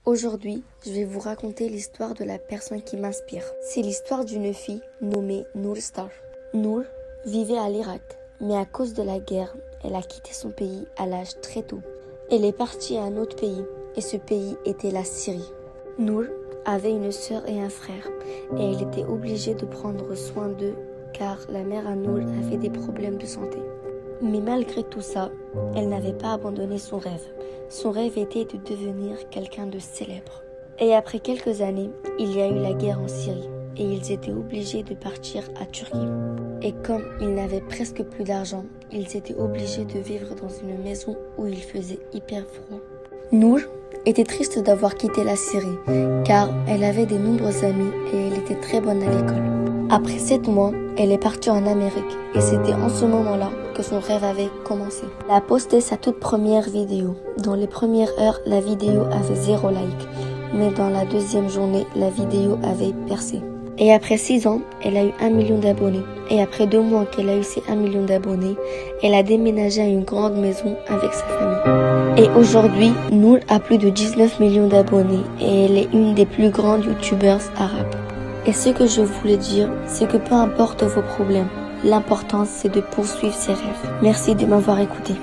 Aujourd'hui, je vais vous raconter l'histoire de la personne qui m'inspire. C'est l'histoire d'une fille nommée Noor Star. Noor vivait à l'Irak, mais à cause de la guerre, elle a quitté son pays à l'âge très tôt. Elle est partie à un autre pays, et ce pays était la Syrie. Noor avait une sœur et un frère, et elle était obligée de prendre soin d'eux, car la mère à Noor avait des problèmes de santé. Mais malgré tout ça, elle n'avait pas abandonné son rêve. Son rêve était de devenir quelqu'un de célèbre. Et après quelques années, il y a eu la guerre en Syrie et ils étaient obligés de partir à Turquie. Et comme ils n'avaient presque plus d'argent, ils étaient obligés de vivre dans une maison où il faisait hyper froid. Noor était triste d'avoir quitté la Syrie car elle avait de nombreux amis et elle était très bonne à l'école. Après 7 mois, elle est partie en Amérique et c'était en ce moment-là que son rêve avait commencé. Elle a posté sa toute première vidéo. Dans les premières heures, la vidéo avait 0 like, mais dans la deuxième journée, la vidéo avait percé. Et après 6 ans, elle a eu 1 million d'abonnés. Et après 2 mois qu'elle a eu ces 1 million d'abonnés, elle a déménagé à une grande maison avec sa famille. Et aujourd'hui, Noor a plus de 19 millions d'abonnés et elle est une des plus grandes youtubeurs arabes. Et ce que je voulais dire, c'est que peu importe vos problèmes, l'important c'est de poursuivre ses rêves. Merci de m'avoir écouté.